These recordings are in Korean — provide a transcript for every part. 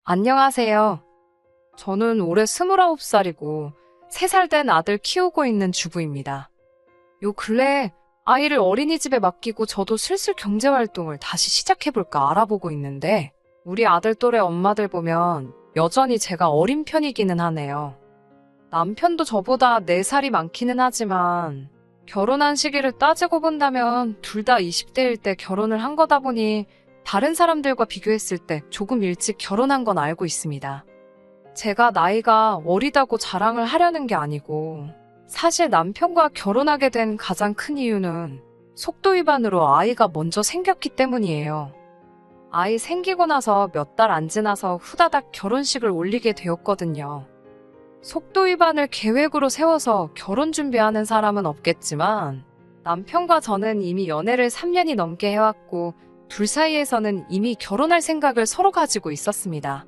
안녕하세요. 저는 올해 29살이고 3살 된 아들 키우고 있는 주부입니다. 요 근래 아이를 어린이집에 맡기고 저도 슬슬 경제활동을 다시 시작해볼까 알아보고 있는데 우리 아들 또래 엄마들 보면 여전히 제가 어린 편이기는 하네요. 남편도 저보다 4살이 많기는 하지만 결혼한 시기를 따지고 본다면 둘 다 20대일 때 결혼을 한 거다 보니 다른 사람들과 비교했을 때 조금 일찍 결혼한 건 알고 있습니다. 제가 나이가 어리다고 자랑을 하려는 게 아니고 사실 남편과 결혼하게 된 가장 큰 이유는 속도 위반으로 아이가 먼저 생겼기 때문이에요. 아이 생기고 나서 몇 달 안 지나서 후다닥 결혼식을 올리게 되었거든요. 속도 위반을 계획으로 세워서 결혼 준비하는 사람은 없겠지만 남편과 저는 이미 연애를 3년이 넘게 해왔고 둘 사이에서는 이미 결혼할 생각을 서로 가지고 있었습니다.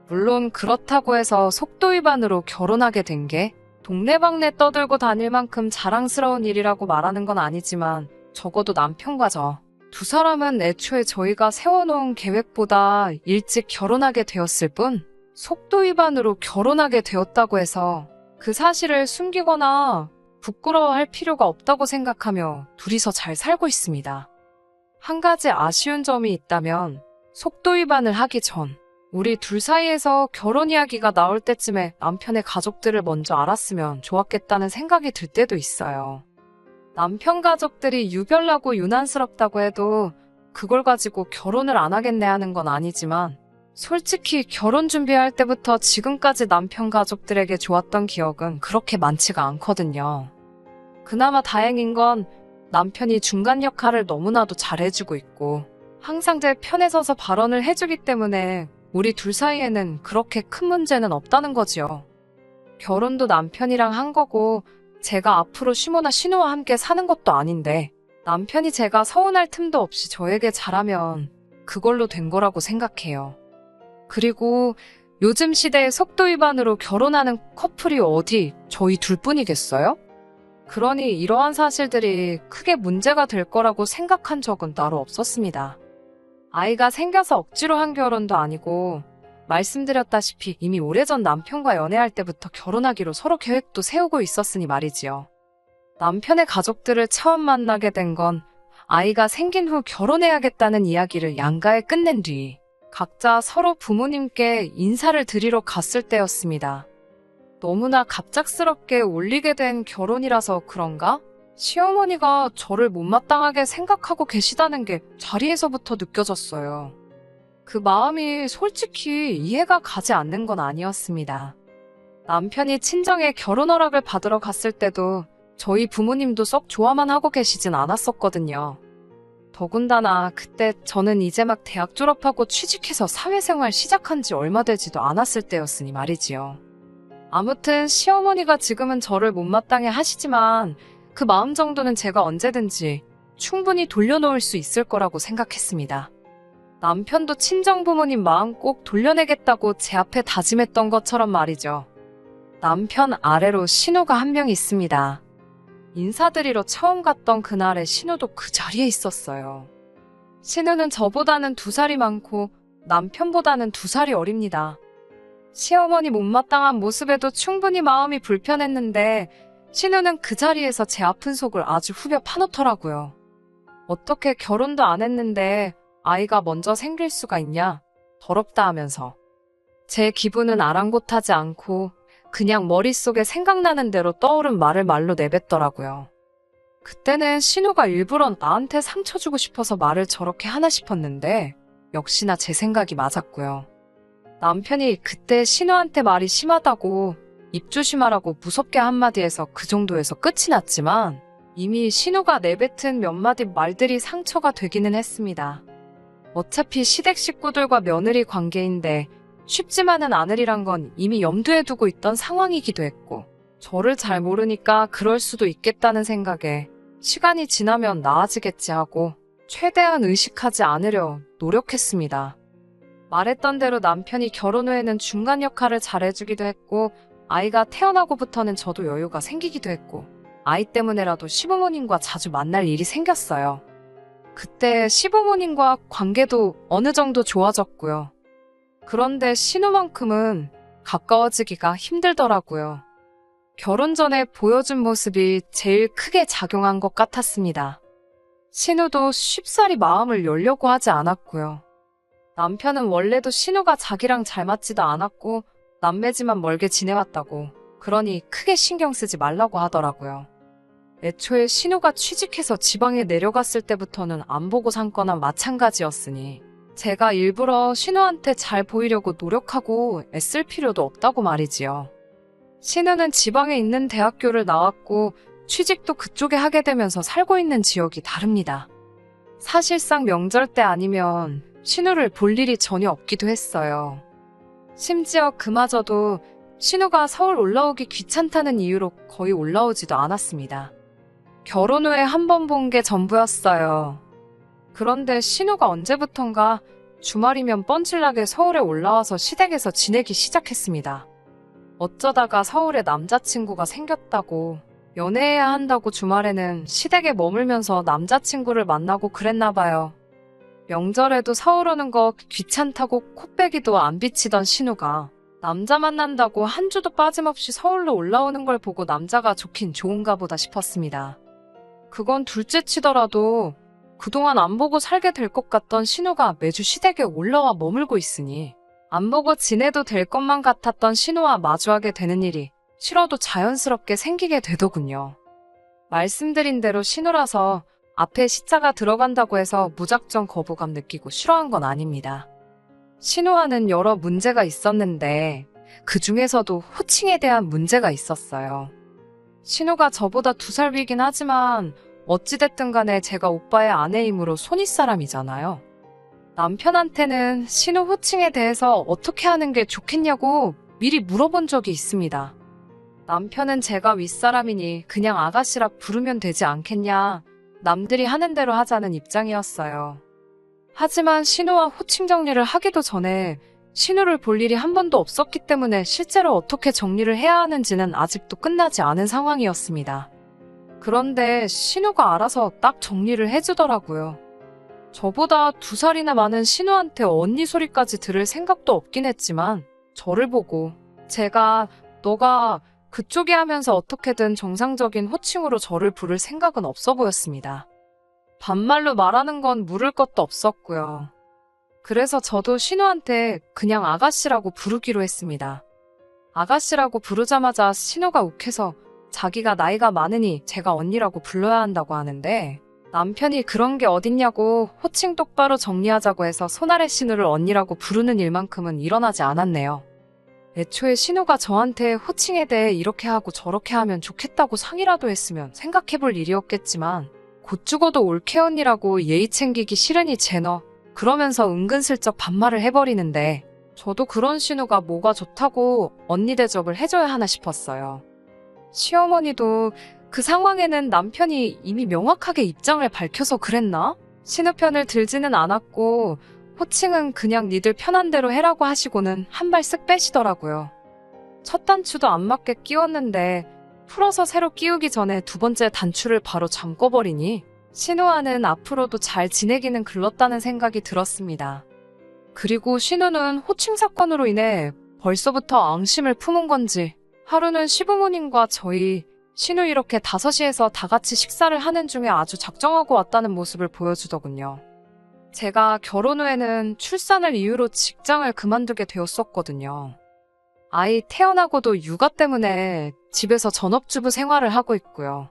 물론 그렇다고 해서 속도 위반으로 결혼하게 된 게 동네방네 떠들고 다닐 만큼 자랑스러운 일이라고 말하는 건 아니지만 적어도 남편과 저 두 사람은 애초에 저희가 세워놓은 계획보다 일찍 결혼하게 되었을 뿐 속도 위반으로 결혼하게 되었다고 해서 그 사실을 숨기거나 부끄러워할 필요가 없다고 생각하며 둘이서 잘 살고 있습니다. 한 가지 아쉬운 점이 있다면 속도 위반을 하기 전 우리 둘 사이에서 결혼 이야기가 나올 때쯤에 남편의 가족들을 먼저 알았으면 좋았겠다는 생각이 들 때도 있어요. 남편 가족들이 유별나고 유난스럽다고 해도 그걸 가지고 결혼을 안 하겠네 하는 건 아니지만 솔직히 결혼 준비할 때부터 지금까지 남편 가족들에게 좋았던 기억은 그렇게 많지가 않거든요. 그나마 다행인 건 남편이 중간 역할을 너무나도 잘해주고 있고 항상 제 편에 서서 발언을 해주기 때문에 우리 둘 사이에는 그렇게 큰 문제는 없다는 거지요. 결혼도 남편이랑 한 거고 제가 앞으로 시모나 신우와 함께 사는 것도 아닌데 남편이 제가 서운할 틈도 없이 저에게 잘하면 그걸로 된 거라고 생각해요. 그리고 요즘 시대에 속도 위반으로 결혼하는 커플이 어디 저희 둘뿐이겠어요? 그러니 이러한 사실들이 크게 문제가 될 거라고 생각한 적은 따로 없었습니다. 아이가 생겨서 억지로 한 결혼도 아니고 말씀드렸다시피 이미 오래전 남편과 연애할 때부터 결혼하기로 서로 계획도 세우고 있었으니 말이지요. 남편의 가족들을 처음 만나게 된 건 아이가 생긴 후 결혼해야겠다는 이야기를 양가에 끝낸 뒤 각자 서로 부모님께 인사를 드리러 갔을 때였습니다. 너무나 갑작스럽게 올리게 된 결혼이라서 그런가? 시어머니가 저를 못마땅하게 생각하고 계시다는 게 자리에서부터 느껴졌어요. 그 마음이 솔직히 이해가 가지 않는 건 아니었습니다. 남편이 친정에 결혼 허락을 받으러 갔을 때도 저희 부모님도 썩 좋아만 하고 계시진 않았었거든요. 더군다나 그때 저는 이제 막 대학 졸업하고 취직해서 사회생활 시작한 지 얼마 되지도 않았을 때였으니 말이지요. 아무튼 시어머니가 지금은 저를 못마땅해 하시지만 그 마음 정도는 제가 언제든지 충분히 돌려놓을 수 있을 거라고 생각했습니다. 남편도 친정 부모님 마음 꼭 돌려내겠다고 제 앞에 다짐했던 것처럼 말이죠. 남편 아래로 신우가 한 명 있습니다. 인사드리러 처음 갔던 그날에 신우도 그 자리에 있었어요. 신우는 저보다는 2살이 많고 남편보다는 2살이 어립니다. 시어머니 못마땅한 모습에도 충분히 마음이 불편했는데 신우는 그 자리에서 제 아픈 속을 아주 후벼 파놓더라고요. 어떻게 결혼도 안 했는데 아이가 먼저 생길 수가 있냐? 더럽다 하면서. 제 기분은 아랑곳하지 않고 그냥 머릿속에 생각나는 대로 떠오른 말을 말로 내뱉더라고요. 그때는 신우가 일부러 나한테 상처 주고 싶어서 말을 저렇게 하나 싶었는데 역시나 제 생각이 맞았고요. 남편이 그때 신우한테 말이 심하다고 입 조심하라고 무섭게 한마디 해서 그 정도에서 끝이 났지만 이미 신우가 내뱉은 몇 마디 말들이 상처가 되기는 했습니다. 어차피 시댁 식구들과 며느리 관계인데 쉽지만은 않으리란 건 이미 염두에 두고 있던 상황이기도 했고 저를 잘 모르니까 그럴 수도 있겠다는 생각에 시간이 지나면 나아지겠지 하고 최대한 의식하지 않으려 노력했습니다. 말했던 대로 남편이 결혼 후에는 중간 역할을 잘해주기도 했고 아이가 태어나고부터는 저도 여유가 생기기도 했고 아이 때문에라도 시부모님과 자주 만날 일이 생겼어요. 그때 시부모님과 관계도 어느 정도 좋아졌고요. 그런데 신우만큼은 가까워지기가 힘들더라고요. 결혼 전에 보여준 모습이 제일 크게 작용한 것 같았습니다. 신우도 쉽사리 마음을 열려고 하지 않았고요. 남편은 원래도 신우가 자기랑 잘 맞지도 않았고 남매지만 멀게 지내왔다고, 그러니 크게 신경 쓰지 말라고 하더라고요. 애초에 신우가 취직해서 지방에 내려갔을 때부터는 안 보고 산 거나 마찬가지였으니 제가 일부러 신우한테 잘 보이려고 노력하고 애쓸 필요도 없다고 말이지요. 신우는 지방에 있는 대학교를 나왔고 취직도 그쪽에 하게 되면서 살고 있는 지역이 다릅니다. 사실상 명절 때 아니면 신우를 볼 일이 전혀 없기도 했어요. 심지어 그마저도 신우가 서울 올라오기 귀찮다는 이유로 거의 올라오지도 않았습니다. 결혼 후에 한 번 본 게 전부였어요. 그런데 신우가 언제부턴가 주말이면 뻔질나게 서울에 올라와서 시댁에서 지내기 시작했습니다. 어쩌다가 서울에 남자친구가 생겼다고, 연애해야 한다고 주말에는 시댁에 머물면서 남자친구를 만나고 그랬나 봐요. 명절에도 서울 오는 거 귀찮다고 코빼기도 안 비치던 신우가 남자 만난다고 한 주도 빠짐없이 서울로 올라오는 걸 보고 남자가 좋긴 좋은가 보다 싶었습니다. 그건 둘째 치더라도 그동안 안 보고 살게 될 것 같던 신우가 매주 시댁에 올라와 머물고 있으니 안 보고 지내도 될 것만 같았던 신우와 마주하게 되는 일이 싫어도 자연스럽게 생기게 되더군요. 말씀드린 대로 신우라서 앞에 시자가 들어간다고 해서 무작정 거부감 느끼고 싫어한 건 아닙니다. 신우와는 여러 문제가 있었는데 그 중에서도 호칭에 대한 문제가 있었어요. 신우가 저보다 2살 위긴 하지만 어찌됐든 간에 제가 오빠의 아내이므로 손윗사람이잖아요. 남편한테는 신우 호칭에 대해서 어떻게 하는 게 좋겠냐고 미리 물어본 적이 있습니다. 남편은 제가 윗사람이니 그냥 아가씨라 부르면 되지 않겠냐, 남들이 하는 대로 하자는 입장이었어요. 하지만 신우와 호칭 정리를 하기도 전에 신우를 볼 일이 한 번도 없었기 때문에 실제로 어떻게 정리를 해야 하는지는 아직도 끝나지 않은 상황이었습니다. 그런데 신우가 알아서 딱 정리를 해주더라고요. 저보다 2살이나 많은 신우한테 언니 소리까지 들을 생각도 없긴 했지만 저를 보고 제가 너가 그쪽이 하면서 어떻게든 정상적인 호칭으로 저를 부를 생각은 없어 보였습니다. 반말로 말하는 건 물을 것도 없었고요. 그래서 저도 신우한테 그냥 아가씨라고 부르기로 했습니다. 아가씨라고 부르자마자 신우가 욱해서 자기가 나이가 많으니 제가 언니라고 불러야 한다고 하는데 남편이 그런 게 어딨냐고 호칭 똑바로 정리하자고 해서 손아래 신우를 언니라고 부르는 일만큼은 일어나지 않았네요. 애초에 신우가 저한테 호칭에 대해 이렇게 하고 저렇게 하면 좋겠다고 상의라도 했으면 생각해볼 일이었겠지만 곧 죽어도 올케 언니라고 예의 챙기기 싫으니 제너 그러면서 은근슬쩍 반말을 해버리는데 저도 그런 신우가 뭐가 좋다고 언니 대접을 해줘야 하나 싶었어요. 시어머니도 그 상황에는 남편이 이미 명확하게 입장을 밝혀서 그랬나? 신우 편을 들지는 않았고 호칭은 그냥 니들 편한 대로 해라고 하시고는 한 발 쓱 빼시더라고요. 첫 단추도 안 맞게 끼웠는데 풀어서 새로 끼우기 전에 2번째 단추를 바로 잠궈버리니 신우와는 앞으로도 잘 지내기는 글렀다는 생각이 들었습니다. 그리고 신우는 호칭 사건으로 인해 벌써부터 앙심을 품은 건지 하루는 시부모님과 저희 신우 이렇게 5시에서 다 같이 식사를 하는 중에 아주 작정하고 왔다는 모습을 보여주더군요. 제가 결혼 후에는 출산을 이유로 직장을 그만두게 되었었거든요. 아이 태어나고도 육아 때문에 집에서 전업주부 생활을 하고 있고요.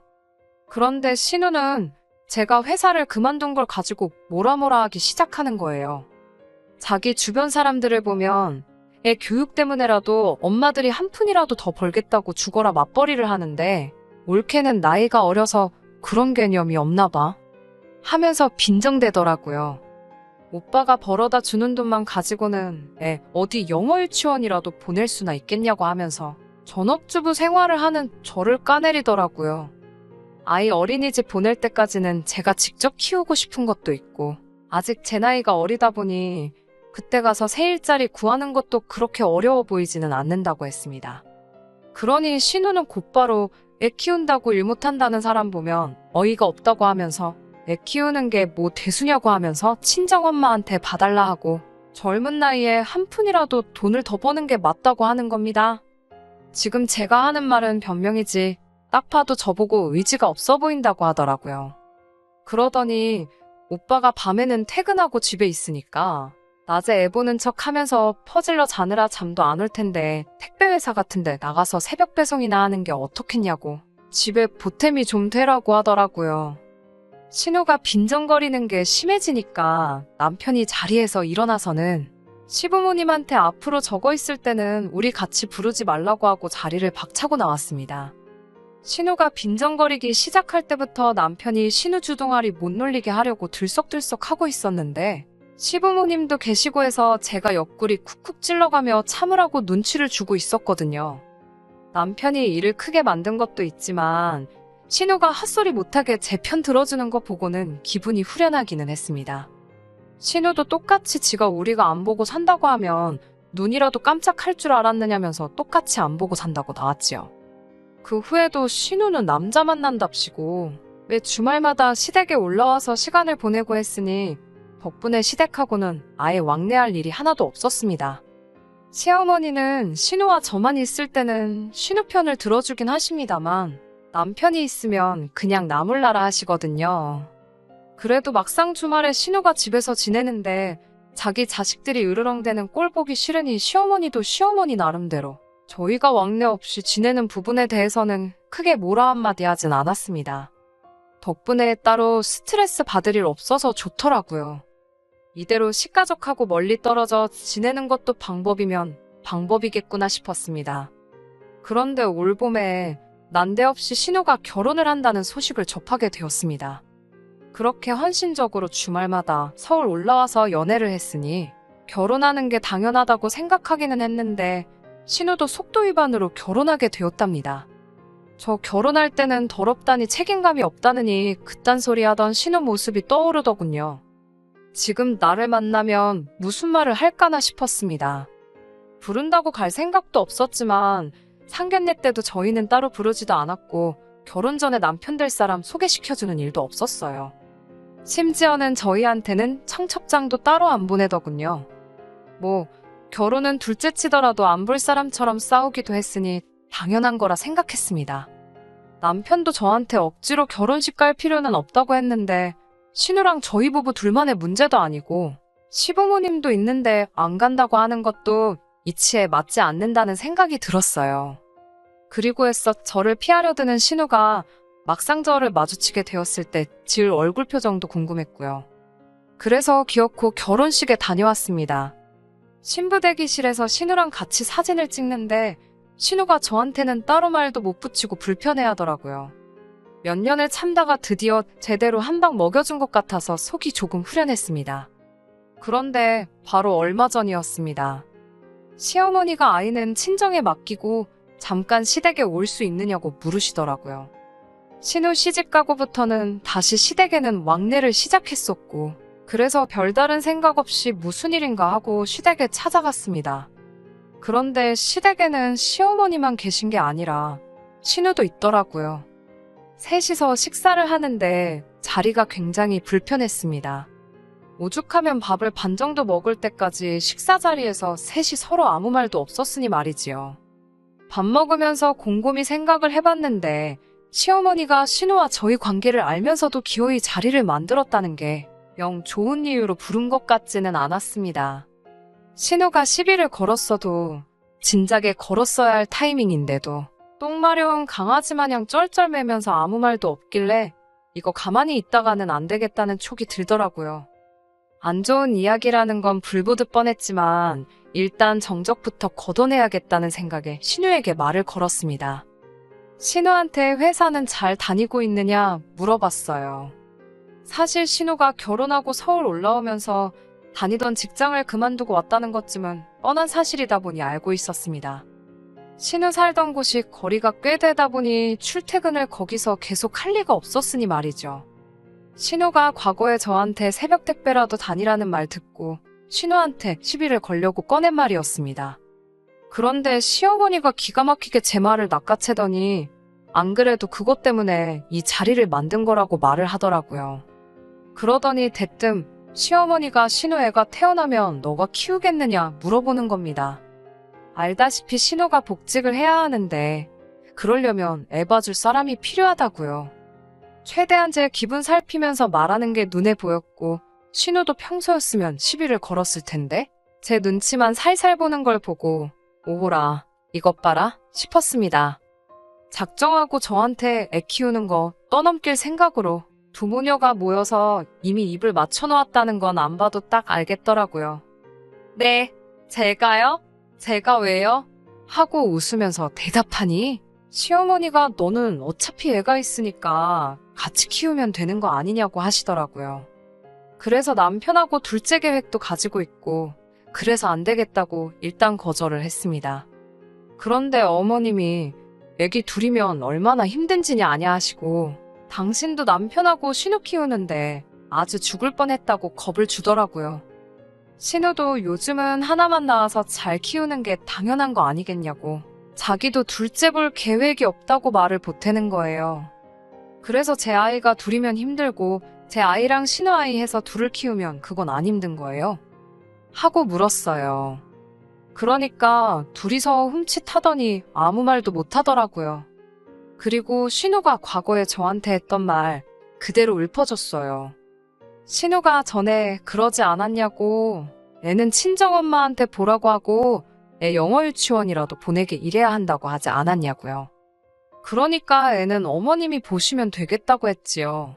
그런데 신우는 제가 회사를 그만둔 걸 가지고 뭐라 하기 시작하는 거예요. 자기 주변 사람들을 보면 애 교육 때문에라도 엄마들이 한 푼이라도 더 벌겠다고 죽어라 맞벌이를 하는데 올케는 나이가 어려서 그런 개념이 없나 봐 하면서 빈정대더라고요. 오빠가 벌어다 주는 돈만 가지고는 애 어디 영어 유치원이라도 보낼 수나 있겠냐고 하면서 전업주부 생활을 하는 저를 까내리더라고요. 아이 어린이집 보낼 때까지는 제가 직접 키우고 싶은 것도 있고 아직 제 나이가 어리다 보니 그때 가서 새 일자리 구하는 것도 그렇게 어려워 보이지는 않는다고 했습니다. 그러니 신우는 곧바로 애 키운다고 일 못한다는 사람 보면 어이가 없다고 하면서 애 키우는 게 뭐 대수냐고 하면서 친정엄마한테 봐달라 하고 젊은 나이에 한 푼이라도 돈을 더 버는 게 맞다고 하는 겁니다. 지금 제가 하는 말은 변명이지 딱 봐도 저보고 의지가 없어 보인다고 하더라고요. 그러더니 오빠가 밤에는 퇴근하고 집에 있으니까 낮에 애 보는 척 하면서 퍼질러 자느라 잠도 안 올 텐데 택배회사 같은데 나가서 새벽 배송이나 하는 게 어떻겠냐고 집에 보탬이 좀 되라고 하더라고요. 신우가 빈정거리는 게 심해지니까 남편이 자리에서 일어나서는 시부모님한테 앞으로 적어 있을 때는 우리 같이 부르지 말라고 하고 자리를 박차고 나왔습니다. 신우가 빈정거리기 시작할 때부터 남편이 신우 주둥아리 못 놀리게 하려고 들썩들썩 하고 있었는데 시부모님도 계시고 해서 제가 옆구리 쿡쿡 찔러가며 참으라고 눈치를 주고 있었거든요. 남편이 일을 크게 만든 것도 있지만 신우가 헛소리 못하게 제 편 들어주는 거 보고는 기분이 후련하기는 했습니다. 신우도 똑같이 지가 우리가 안 보고 산다고 하면 눈이라도 깜짝할 줄 알았느냐면서 똑같이 안 보고 산다고 나왔지요. 그 후에도 신우는 남자 만난답시고 매 주말마다 시댁에 올라와서 시간을 보내고 했으니 덕분에 시댁하고는 아예 왕래할 일이 하나도 없었습니다. 시어머니는 신우와 저만 있을 때는 신우 편을 들어주긴 하십니다만 남편이 있으면 그냥 나몰라라 하시거든요. 그래도 막상 주말에 신우가 집에서 지내는데 자기 자식들이 으르렁대는 꼴 보기 싫으니 시어머니도 시어머니 나름대로 저희가 왕래 없이 지내는 부분에 대해서는 크게 뭐라 한마디 하진 않았습니다. 덕분에 따로 스트레스 받을 일 없어서 좋더라고요. 이대로 식가족하고 멀리 떨어져 지내는 것도 방법이면 방법이겠구나 싶었습니다. 그런데 올 봄에 난데없이 신우가 결혼을 한다는 소식을 접하게 되었습니다. 그렇게 헌신적으로 주말마다 서울 올라와서 연애를 했으니 결혼하는 게 당연하다고 생각하기는 했는데 신우도 속도 위반으로 결혼하게 되었답니다. 저 결혼할 때는 더럽다니 책임감이 없다느니 그딴 소리 하던 신우 모습이 떠오르더군요. 지금 나를 만나면 무슨 말을 할까나 싶었습니다. 부른다고 갈 생각도 없었지만 상견례 때도 저희는 따로 부르지도 않았고 결혼 전에 남편 될 사람 소개시켜주는 일도 없었어요. 심지어는 저희한테는 청첩장도 따로 안 보내더군요. 뭐 결혼은 둘째 치더라도 안 볼 사람처럼 싸우기도 했으니 당연한 거라 생각했습니다. 남편도 저한테 억지로 결혼식 갈 필요는 없다고 했는데 신우랑 저희 부부 둘만의 문제도 아니고 시부모님도 있는데 안 간다고 하는 것도 이치에 맞지 않는다는 생각이 들었어요. 그리고 해서 저를 피하려 드는 신우가 막상 저를 마주치게 되었을 때 지을 얼굴 표정도 궁금했고요. 그래서 기어코 결혼식에 다녀왔습니다. 신부 대기실에서 신우랑 같이 사진을 찍는데 신우가 저한테는 따로 말도 못 붙이고 불편해하더라고요. 몇 년을 참다가 드디어 제대로 한 방 먹여준 것 같아서 속이 조금 후련했습니다. 그런데 바로 얼마 전이었습니다. 시어머니가 아이는 친정에 맡기고 잠깐 시댁에 올 수 있느냐고 물으시더라고요. 신우 시집 가고부터는 다시 시댁에는 왕래를 시작했었고 그래서 별다른 생각 없이 무슨 일인가 하고 시댁에 찾아갔습니다. 그런데 시댁에는 시어머니만 계신 게 아니라 신우도 있더라고요. 셋이서 식사를 하는데 자리가 굉장히 불편했습니다. 오죽하면 밥을 반 정도 먹을 때까지 식사 자리에서 셋이 서로 아무 말도 없었으니 말이지요. 밥 먹으면서 곰곰이 생각을 해봤는데 시어머니가 신우와 저희 관계를 알면서도 기어이 자리를 만들었다는 게 영 좋은 이유로 부른 것 같지는 않았습니다. 신우가 시비를 걸었어도 진작에 걸었어야 할 타이밍인데도 똥 마려운 강아지 마냥 쩔쩔매면서 아무 말도 없길래 이거 가만히 있다가는 안 되겠다는 촉이 들더라고요. 안 좋은 이야기라는 건 불보듯 뻔했지만 일단 정적부터 걷어내야겠다는 생각에 신우에게 말을 걸었습니다. 신우한테 회사는 잘 다니고 있느냐 물어봤어요. 사실 신우가 결혼하고 서울 올라오면서 다니던 직장을 그만두고 왔다는 것쯤은 뻔한 사실이다 보니 알고 있었습니다. 신우 살던 곳이 거리가 꽤 되다 보니 출퇴근을 거기서 계속 할 리가 없었으니 말이죠. 신우가 과거에 저한테 새벽 택배라도 다니라는 말 듣고 신우한테 시비를 걸려고 꺼낸 말이었습니다. 그런데 시어머니가 기가 막히게 제 말을 낚아채더니 안 그래도 그것 때문에 이 자리를 만든 거라고 말을 하더라고요. 그러더니 대뜸 시어머니가 신우애가 태어나면 너가 키우겠느냐 물어보는 겁니다. 알다시피 신우가 복직을 해야 하는데 그러려면 애 봐줄 사람이 필요하다고요. 최대한 제 기분 살피면서 말하는 게 눈에 보였고 신우도 평소였으면 시비를 걸었을 텐데 제 눈치만 살살 보는 걸 보고 오호라 이것 봐라 싶었습니다. 작정하고 저한테 애 키우는 거 떠넘길 생각으로 두 모녀가 모여서 이미 입을 맞춰놓았다는 건 안 봐도 딱 알겠더라고요. 네, 제가요? 제가 왜요? 하고 웃으면서 대답하니 시어머니가 너는 어차피 애가 있으니까 같이 키우면 되는 거 아니냐고 하시더라고요. 그래서 남편하고 둘째 계획도 가지고 있고 그래서 안 되겠다고 일단 거절을 했습니다. 그런데 어머님이 애기 둘이면 얼마나 힘든지냐 아냐 하시고 당신도 남편하고 신우 키우는데 아주 죽을 뻔했다고 겁을 주더라고요. 신우도 요즘은 하나만 낳아서 잘 키우는 게 당연한 거 아니겠냐고 자기도 둘째 볼 계획이 없다고 말을 보태는 거예요. 그래서 제 아이가 둘이면 힘들고 제 아이랑 신우 아이 해서 둘을 키우면 그건 안 힘든 거예요? 하고 물었어요. 그러니까 둘이서 훔칫하더니 아무 말도 못 하더라고요. 그리고 신우가 과거에 저한테 했던 말 그대로 읊어줬어요. 신우가 전에 그러지 않았냐고 애는 친정엄마한테 보라고 하고 애 영어 유치원이라도 보내게 이래야 한다고 하지 않았냐고요. 그러니까 애는 어머님이 보시면 되겠다고 했지요.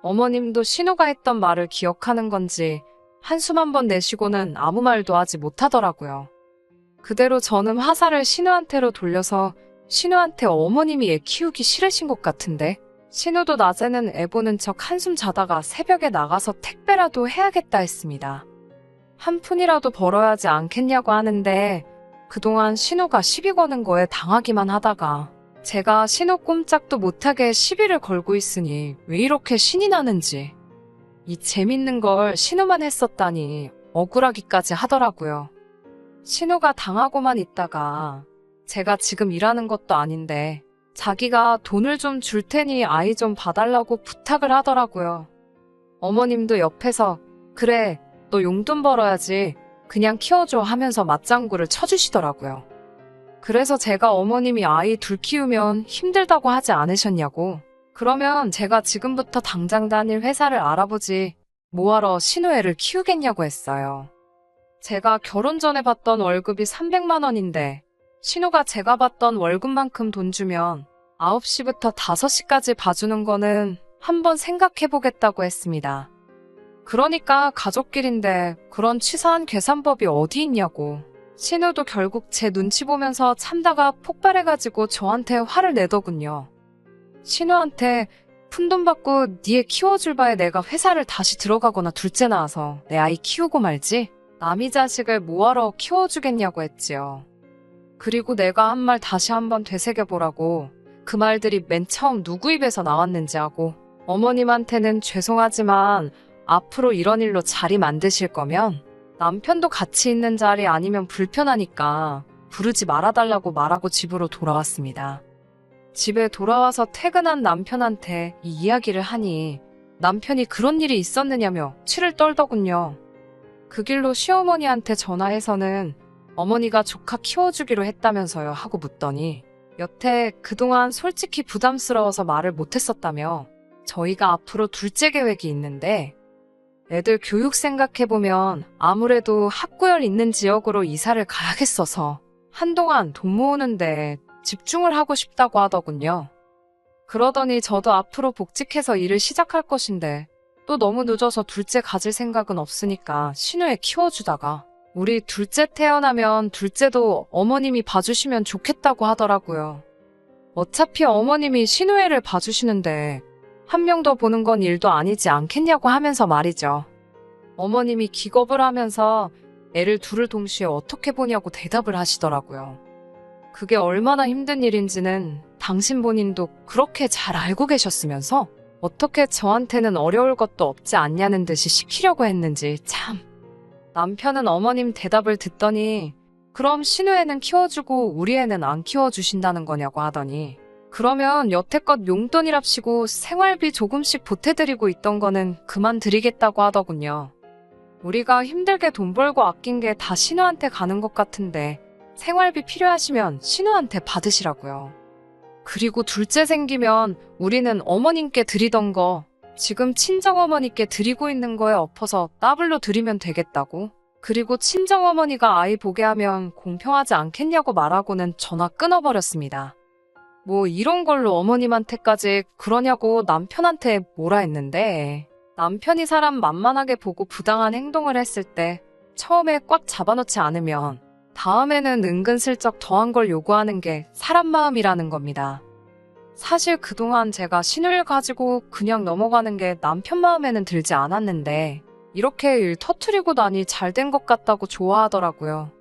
어머님도 신우가 했던 말을 기억하는 건지 한숨 한 번 내쉬고는 아무 말도 하지 못하더라고요. 그대로 저는 화살을 신우한테로 돌려서 신우한테 어머님이 애 키우기 싫으신 것 같은데 신우도 낮에는 애 보는 척 한숨 자다가 새벽에 나가서 택배라도 해야겠다 했습니다. 한 푼이라도 벌어야 하지 않겠냐고 하는데 그동안 신우가 시비 거는 거에 당하기만 하다가 제가 신우 꼼짝도 못하게 시비를 걸고 있으니 왜 이렇게 신이 나는지 이 재밌는 걸 신우만 했었다니 억울하기까지 하더라고요. 신우가 당하고만 있다가 제가 지금 일하는 것도 아닌데 자기가 돈을 좀 줄 테니 아이 좀 봐달라고 부탁을 하더라고요. 어머님도 옆에서 그래 너 용돈 벌어야지 그냥 키워줘 하면서 맞장구를 쳐주시더라고요. 그래서 제가 어머님이 아이 둘 키우면 힘들다고 하지 않으셨냐고 그러면 제가 지금부터 당장 다닐 회사를 알아보지 뭐하러 신우애를 키우겠냐고 했어요. 제가 결혼 전에 받던 월급이 300만 원인데 신우가 제가 받던 월급만큼 돈 주면 9시부터 5시까지 봐주는 거는 한번 생각해보겠다고 했습니다. 그러니까 가족끼린데 그런 치사한 계산법이 어디 있냐고. 신우도 결국 제 눈치 보면서 참다가 폭발해가지고 저한테 화를 내더군요. 신우한테 푼돈 받고 네 애 키워줄 바에 내가 회사를 다시 들어가거나 둘째 낳아서 내 아이 키우고 말지 남이 자식을 뭐하러 키워주겠냐고 했지요. 그리고 내가 한 말 다시 한번 되새겨보라고 그 말들이 맨 처음 누구 입에서 나왔는지 하고 어머님한테는 죄송하지만 앞으로 이런 일로 자리 만드실 거면 남편도 같이 있는 자리 아니면 불편하니까 부르지 말아달라고 말하고 집으로 돌아왔습니다. 집에 돌아와서 퇴근한 남편한테 이 이야기를 하니 남편이 그런 일이 있었느냐며 치를 떨더군요. 그 길로 시어머니한테 전화해서는 어머니가 조카 키워주기로 했다면서요 하고 묻더니 여태 그동안 솔직히 부담스러워서 말을 못했었다며 저희가 앞으로 둘째 계획이 있는데 애들 교육 생각해보면 아무래도 학구열 있는 지역으로 이사를 가야겠어서 한동안 돈 모으는데 집중을 하고 싶다고 하더군요. 그러더니 저도 앞으로 복직해서 일을 시작할 것인데 또 너무 늦어서 둘째 가질 생각은 없으니까 신우애 키워주다가 우리 둘째 태어나면 둘째도 어머님이 봐주시면 좋겠다고 하더라고요. 어차피 어머님이 신우애를 봐주시는데 한 명 더 보는 건 일도 아니지 않겠냐고 하면서 말이죠. 어머님이 기겁을 하면서 애를 둘을 동시에 어떻게 보냐고 대답을 하시더라고요. 그게 얼마나 힘든 일인지는 당신 본인도 그렇게 잘 알고 계셨으면서 어떻게 저한테는 어려울 것도 없지 않냐는 듯이 시키려고 했는지 참. 남편은 어머님 대답을 듣더니 그럼 신우애는 키워주고 우리 애는 안 키워주신다는 거냐고 하더니 그러면 여태껏 용돈이랍시고 생활비 조금씩 보태드리고 있던 거는 그만 드리겠다고 하더군요. 우리가 힘들게 돈 벌고 아낀 게 다 신우한테 가는 것 같은데 생활비 필요하시면 신우한테 받으시라고요. 그리고 둘째 생기면 우리는 어머님께 드리던 거 지금 친정어머니께 드리고 있는 거에 엎어서 더블로 드리면 되겠다고. 그리고 친정어머니가 아이 보게 하면 공평하지 않겠냐고 말하고는 전화 끊어버렸습니다. 뭐 이런 걸로 어머님한테까지 그러냐고 남편한테 뭐라 했는데 남편이 사람 만만하게 보고 부당한 행동을 했을 때 처음에 꽉 잡아놓지 않으면 다음에는 은근슬쩍 더한 걸 요구하는 게 사람 마음이라는 겁니다. 사실 그동안 제가 신우를 가지고 그냥 넘어가는 게 남편 마음에는 들지 않았는데 이렇게 일 터트리고 나니 잘 된 것 같다고 좋아하더라고요.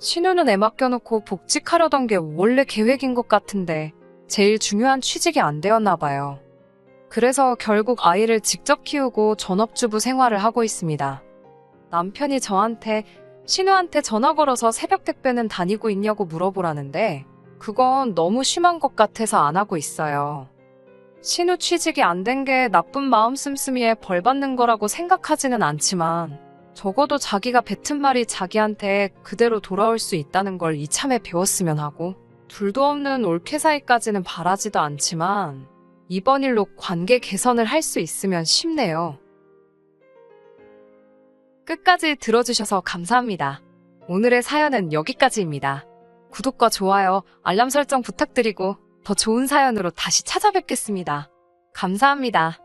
신우는 애 맡겨놓고 복직하려던 게 원래 계획인 것 같은데 제일 중요한 취직이 안 되었나 봐요. 그래서 결국 아이를 직접 키우고 전업주부 생활을 하고 있습니다. 남편이 저한테 신우한테 전화 걸어서 새벽 택배는 다니고 있냐고 물어보라는데 그건 너무 심한 것 같아서 안 하고 있어요. 신우 취직이 안 된 게 나쁜 마음 씀씀이에 벌 받는 거라고 생각하지는 않지만 적어도 자기가 뱉은 말이 자기한테 그대로 돌아올 수 있다는 걸 이참에 배웠으면 하고 둘도 없는 올케 사이까지는 바라지도 않지만 이번 일로 관계 개선을 할 수 있으면 싶네요. 끝까지 들어주셔서 감사합니다. 오늘의 사연은 여기까지입니다. 구독과 좋아요, 알람 설정 부탁드리고 더 좋은 사연으로 다시 찾아뵙겠습니다. 감사합니다.